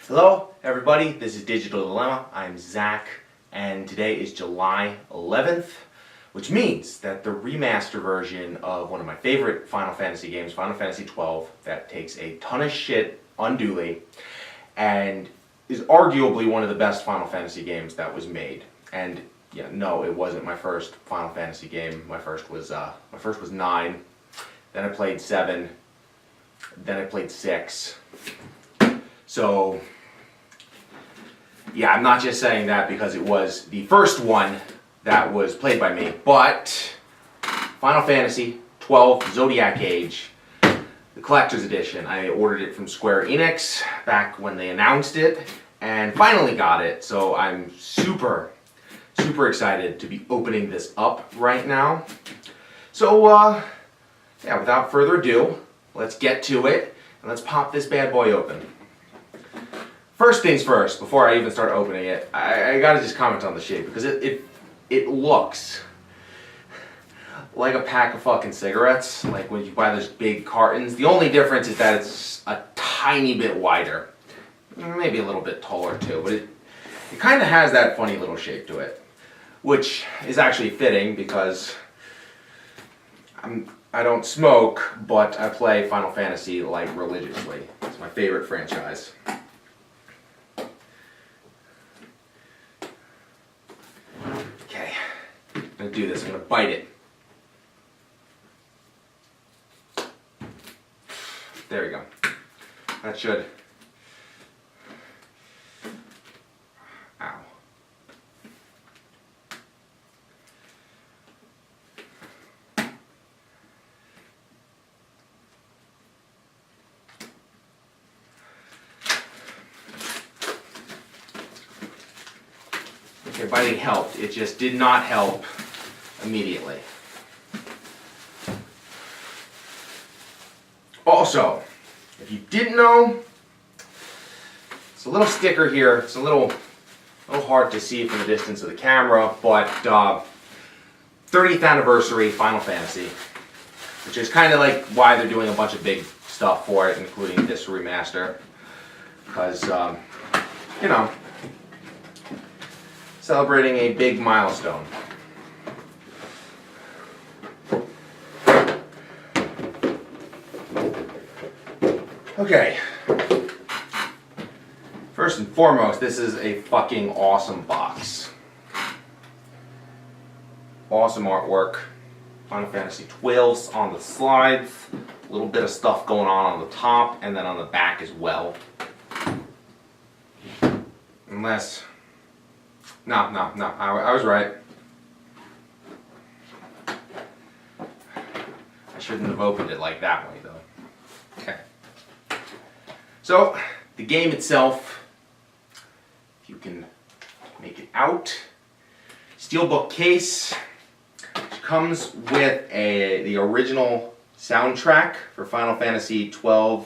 Hello everybody, this is Digital Dilemma. I'm Zach and today is July 11th, which means that the remaster version of one of my favorite Final Fantasy games, Final Fantasy XII, that takes a ton of shit unduly and is arguably one of the best Final Fantasy games that was made. And yeah, no, it wasn't my first Final Fantasy game. My first was 9, then I played 7, then I played 6. So yeah, I'm not just saying that because it was the first one that was played by me, but Final Fantasy XII Zodiac Age, the collector's edition. I ordered it from Square Enix back when they announced it and finally got it, so I'm super excited to be opening this up right now. So yeah, without further ado, let's get to it and let's pop this bad boy open. First things first, before I even start opening it, I gotta just comment on the shape because it looks like a pack of fucking cigarettes, like when you buy those big cartons. The only difference is that it's a tiny bit wider, maybe a little bit taller too, but it kind of has that funny little shape to it, which is actually fitting because I don't smoke, but I play Final Fantasy like religiously. It's my favorite franchise. I'm gonna do this, I'm gonna bite it. There we go. That should. Ow. Okay, biting helped. It just did not help immediately. Also, if you didn't know, it's a little sticker here. It's a little hard to see from the distance of the camera, but 30th anniversary Final Fantasy, which is kind of like why they're doing a bunch of big stuff for it, including this remaster, because you know, celebrating a big milestone. Okay, first and foremost, this is a fucking awesome box. Awesome artwork. Final Fantasy XII's on the slides. A little bit of stuff going on the top and then on the back as well. Unless, no, I was right. I shouldn't have opened it like that way though. Okay. So, the game itself, if you can make it out, steelbook case, which comes with the original soundtrack for Final Fantasy XII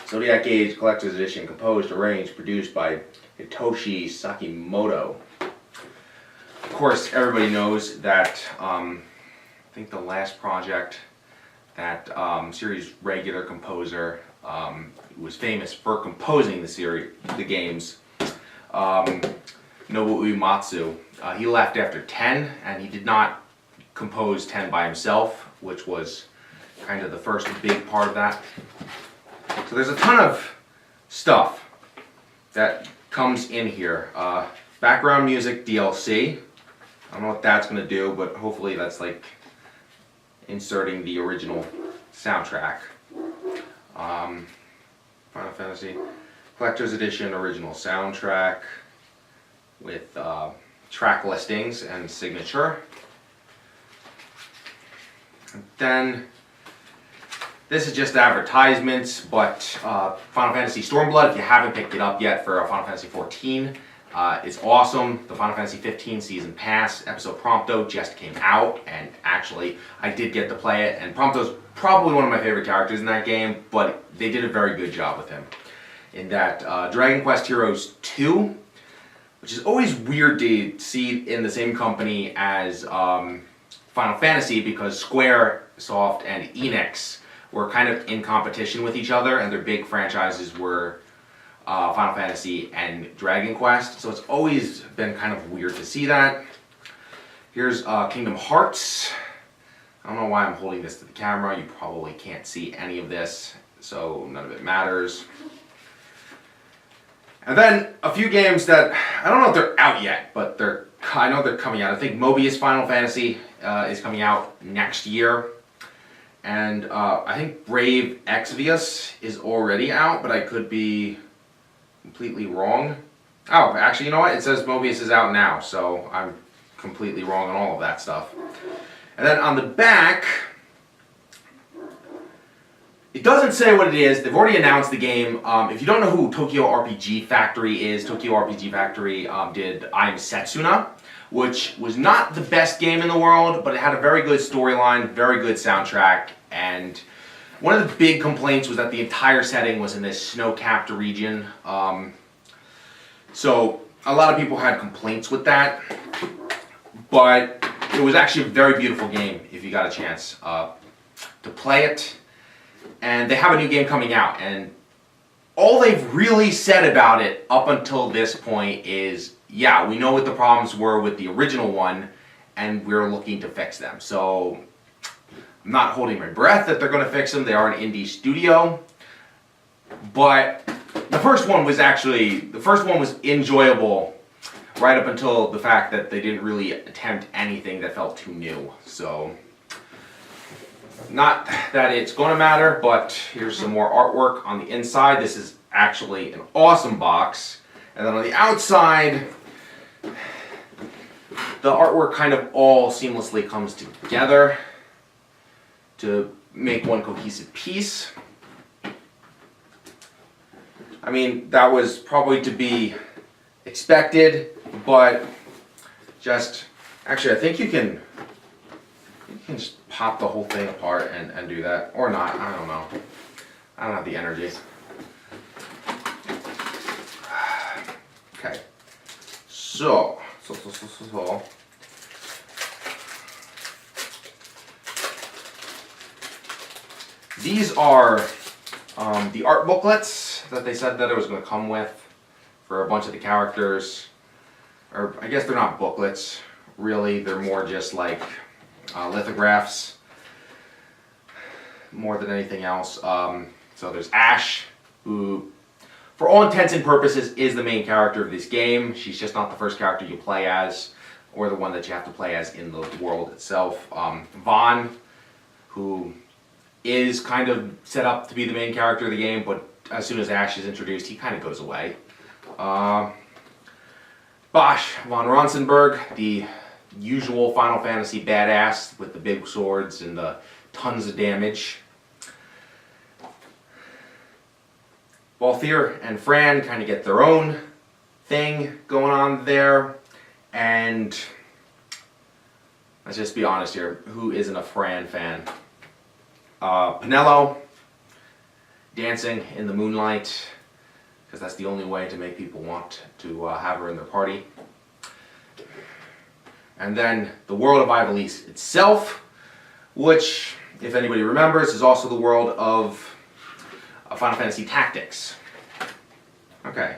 Zodiac Age Collector's Edition, composed, arranged, produced by Hitoshi Sakimoto. Of course, everybody knows that I think the last project that series regular composer was famous for composing the games, Nobuo Uematsu. He left after 10, and he did not compose 10 by himself, which was kind of the first big part of that. So there's a ton of stuff that comes in here. Background music DLC. I don't know what that's going to do, but hopefully that's like inserting the original soundtrack. Final Fantasy Collector's Edition original soundtrack with track listings and signature. And then this is just advertisements, but Final Fantasy Stormblood, if you haven't picked it up yet for Final Fantasy XIV, it's awesome. The Final Fantasy XV Season Pass episode Prompto just came out, and actually I did get to play it, and Prompto's probably one of my favorite characters in that game, but they did a very good job with him. In that Dragon Quest Heroes 2, which is always weird to see in the same company as Final Fantasy, because Squaresoft and Enix were kind of in competition with each other, and their big franchises were Final Fantasy and Dragon Quest, so it's always been kind of weird to see that. Here's Kingdom Hearts. I don't know why I'm holding this to the camera. You probably can't see any of this, so none of it matters. And then a few games that, I don't know if they're out yet, but I know they're coming out. I think Mobius Final Fantasy is coming out next year. And I think Brave Exvius is already out, but I could be completely wrong. Oh, actually, you know what? It says Mobius is out now, so I'm completely wrong on all of that stuff. And then on the back, it doesn't say what it is. They've already announced the game. If you don't know who Tokyo RPG Factory is, Tokyo RPG Factory did I Am Setsuna, which was not the best game in the world, but it had a very good storyline, very good soundtrack, and one of the big complaints was that the entire setting was in this snow-capped region. So a lot of people had complaints with that, but it was actually a very beautiful game if you got a chance to play it. And they have a new game coming out, and all they've really said about it up until this point is, yeah, we know what the problems were with the original one, and we're looking to fix them. So I'm not holding my breath that they're going to fix them. They are an indie studio, but the first one was enjoyable right up until the fact that they didn't really attempt anything that felt too new. So not that it's going to matter, but here's some more artwork on the inside. This is actually an awesome box. And then on the outside, the artwork kind of all seamlessly comes together to make one cohesive piece. I mean, that was probably to be expected, but just, actually I think you can just pop the whole thing apart and do that, or not, I don't know. I don't have the energy. Okay, so. These are the art booklets that they said that it was going to come with for a bunch of the characters. Or I guess they're not booklets, really. They're more just like lithographs, more than anything else. So there's Ash, who, for all intents and purposes, is the main character of this game. She's just not the first character you play as, or the one that you have to play as in the world itself. Vaughn, who is kind of set up to be the main character of the game, but as soon as Ash is introduced, he kind of goes away. Bosch von Ronsenberg, the usual Final Fantasy badass with the big swords and the tons of damage. Balthier and Fran kind of get their own thing going on there, and let's just be honest here, who isn't a Fran fan? Pinello, dancing in the moonlight, because that's the only way to make people want to have her in their party. And then the world of Ivalice itself, which, if anybody remembers, is also the world of Final Fantasy Tactics. Okay.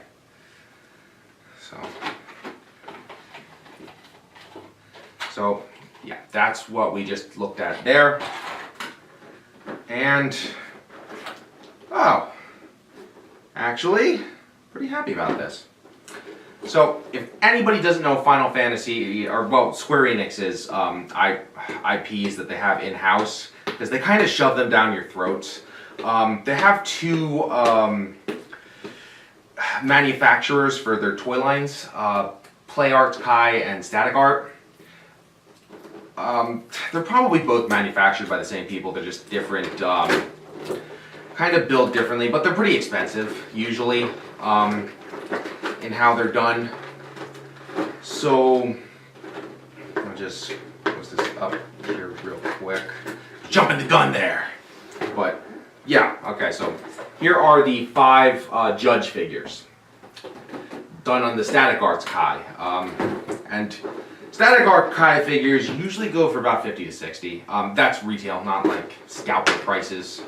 So yeah, that's what we just looked at there. And, oh, actually, pretty happy about this. So, if anybody doesn't know Final Fantasy, or, well, Square Enix's IPs that they have in-house, because they kind of shove them down your throats. They have two manufacturers for their toy lines, Play Arts Kai and Static Art. They're probably both manufactured by the same people, they're just different, kind of built differently, but they're pretty expensive, usually, in how they're done. So, I'll just post this up here real quick. Jumping the gun there! But, yeah, okay, so here are the 5 judge figures done on the Static Arts Kai. And Static Art Kai figures usually go for about 50 to 60. That's retail, not like scalper prices.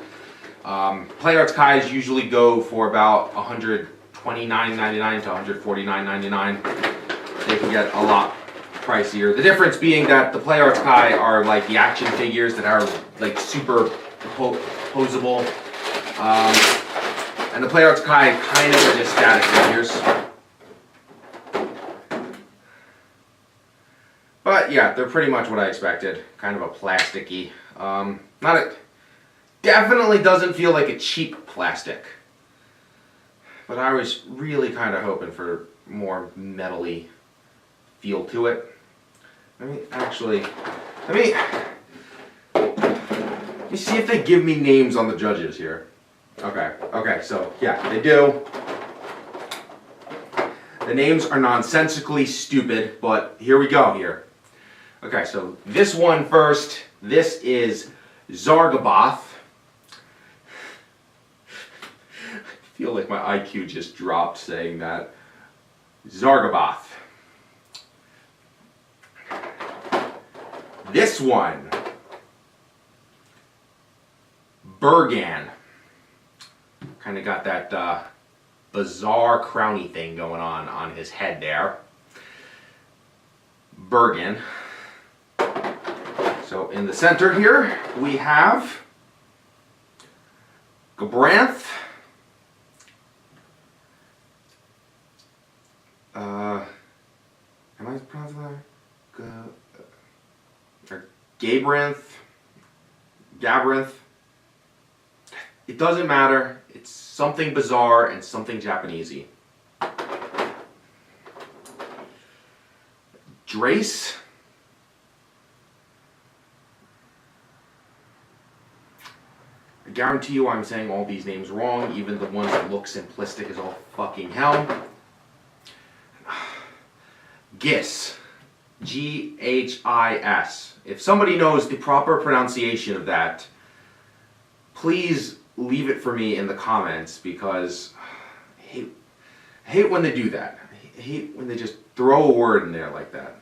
Play Arts Kais usually go for about 120 $29.99 to $149.99. They can get a lot pricier. The difference being that the Play Arts Kai are like the action figures that are like super posable. And the Play Arts Kai kind of are just static figures. But yeah, they're pretty much what I expected. Kind of a plasticky. Definitely doesn't feel like a cheap plastic. But I was really kind of hoping for more metal-y feel to it. Let me see if they give me names on the judges here. Okay, so yeah, they do. The names are nonsensically stupid, but here we go here. Okay, so this one first. This is Zargaboth. I feel like my IQ just dropped saying that. Zargaboth. This one, Bergan. Kind of got that bizarre crowny thing going on his head there. Bergan. So in the center here, we have Gabranth. Am I pronouncing that? Gabranth. It doesn't matter. It's something bizarre and something Japanesey. Drace. I guarantee you I'm saying all these names wrong, even the ones that look simplistic as all fucking hell. Gis. Ghis. If somebody knows the proper pronunciation of that, please leave it for me in the comments, because I hate when they do that. I hate when they just throw a word in there like that.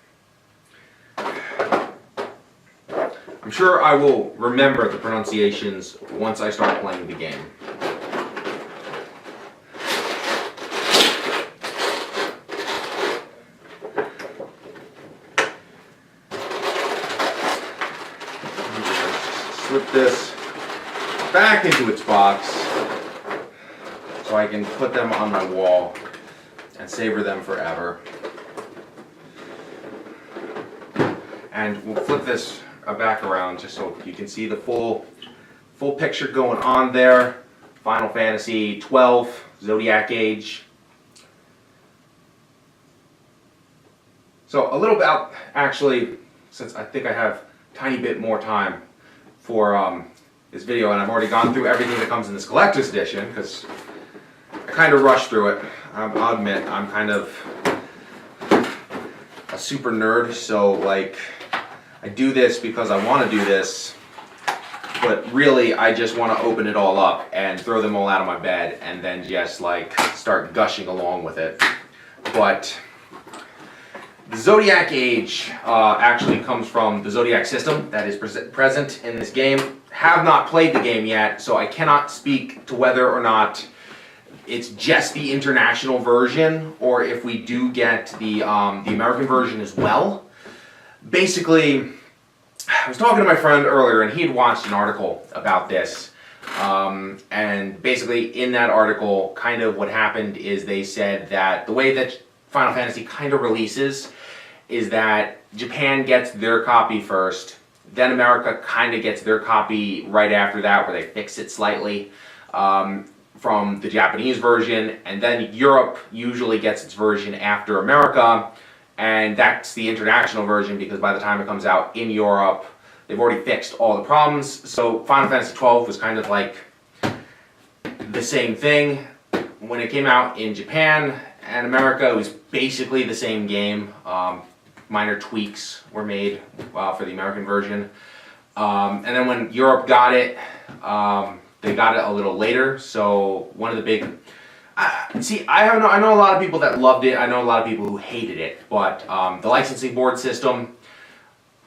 I'm sure I will remember the pronunciations once I start playing the game. Slip this back into its box so I can put them on my wall and savor them forever. And we'll flip this back around just so you can see the full picture going on there. Final Fantasy XII, Zodiac Age. So a little about, actually, since I think I have a tiny bit more time for this video, and I've already gone through everything that comes in this collector's edition, because I kind of rushed through it. I'll admit, I'm kind of a super nerd, so like, I do this because I want to do this, but really I just want to open it all up and throw them all out of my bed and then just like start gushing along with it. But the Zodiac Age actually comes from the Zodiac system that is present in this game. Have not played the game yet, so I cannot speak to whether or not it's just the international version or if we do get the American version as well. Basically, I was talking to my friend earlier and he had watched an article about this. And basically in that article, kind of what happened is they said that the way that Final Fantasy kind of releases is that Japan gets their copy first, then America kind of gets their copy right after that, where they fix it slightly from the Japanese version, and then Europe usually gets its version after America, and that's the international version because by the time it comes out in Europe, they've already fixed all the problems. So Final Fantasy XII was kind of like the same thing. When it came out in Japan and America, it was basically the same game. Minor tweaks were made for the American version. And then when Europe got it, they got it a little later. So one of the big... I know a lot of people that loved it. I know a lot of people who hated it. But the licensing board system,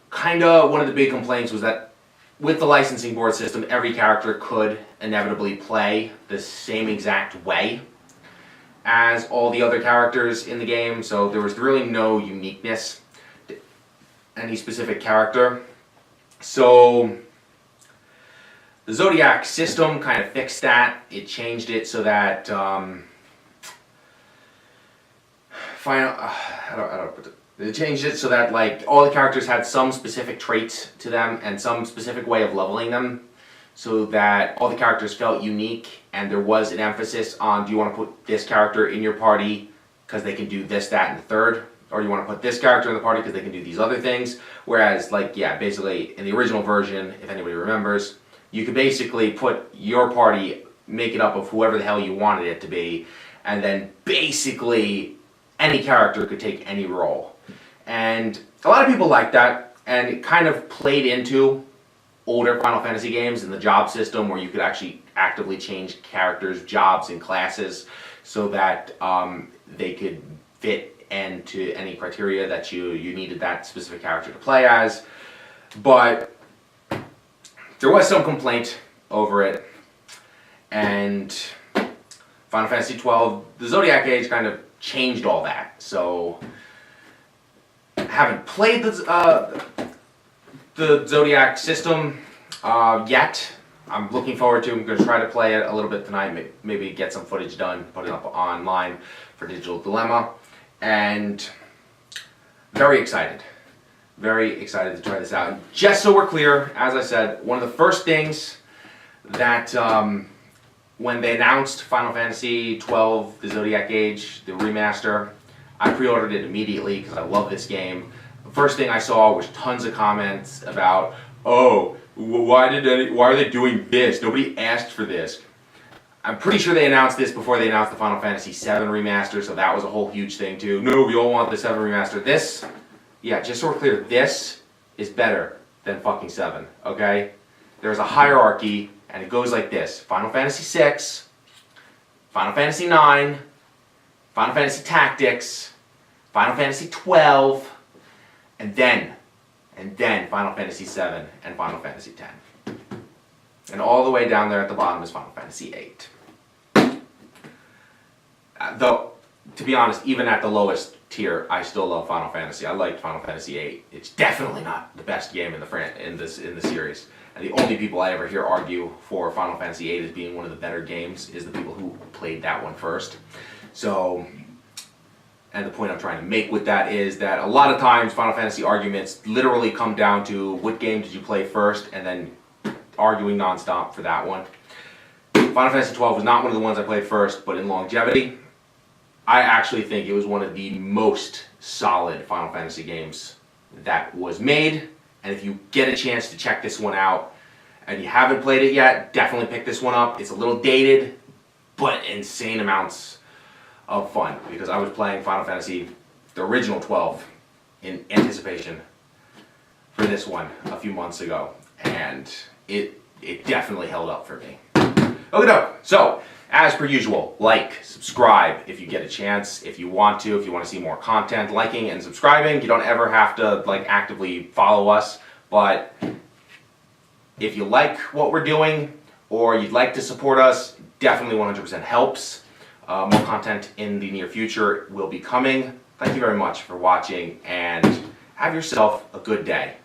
kind of one of the big complaints was that with the licensing board system, every character could inevitably play the same exact way. as all the other characters in the game, so there was really no uniqueness to any specific character. So the Zodiac system kind of fixed that. It changed it so that They changed it so that like all the characters had some specific traits to them and some specific way of leveling them, so that all the characters felt unique, and there was an emphasis on, do you want to put this character in your party because they can do this, that, and the third, or you want to put this character in the party because they can do these other things. Whereas like, yeah, basically in the original version, if anybody remembers, you could basically put your party, make it up of whoever the hell you wanted it to be, and then basically any character could take any role. And a lot of people liked that, and it kind of played into older Final Fantasy games and the job system, where you could actually actively change characters' jobs and classes so that they could fit into any criteria that you needed that specific character to play as. But there was some complaint over it, and Final Fantasy XII, the Zodiac Age, kind of changed all that. So I haven't played the Zodiac system yet. I'm looking forward to it. I'm going to try to play it a little bit tonight, maybe get some footage done, put it up online for Digital Dilemma, and very excited to try this out. And just so we're clear, as I said, one of the first things that when they announced Final Fantasy XII, the Zodiac Age, the remaster, I pre-ordered it immediately because I love this game. The first thing I saw was tons of comments about, oh, why are they doing this? Nobody asked for this. I'm pretty sure they announced this before they announced the Final Fantasy VII remaster, so that was a whole huge thing too. No, we all want the 7 remaster. This, yeah, just so we're clear, this is better than fucking 7, okay? There's a hierarchy, and it goes like this: Final Fantasy VI, Final Fantasy IX, Final Fantasy Tactics, Final Fantasy XII, and then Final Fantasy VII and Final Fantasy X. And all the way down there at the bottom is Final Fantasy VIII. Though, to be honest, even at the lowest tier, I still love Final Fantasy. I liked Final Fantasy VIII. It's definitely not the best game in the series. And the only people I ever hear argue for Final Fantasy VIII as being one of the better games is the people who played that one first. So, and the point I'm trying to make with that is that a lot of times Final Fantasy arguments literally come down to what game did you play first, and then arguing nonstop for that one. Final Fantasy XII was not one of the ones I played first, but in longevity, I actually think it was one of the most solid Final Fantasy games that was made. And if you get a chance to check this one out and you haven't played it yet, definitely pick this one up. It's a little dated, but insane amounts of fun, because I was playing Final Fantasy, the original 12, in anticipation for this one a few months ago, and it definitely held up for me. Okay, so as per usual, like, subscribe if you get a chance, if you want to see more content. Liking and subscribing, you don't ever have to like actively follow us, but if you like what we're doing or you'd like to support us, definitely 100% helps. More content in the near future will be coming. Thank you very much for watching, and have yourself a good day.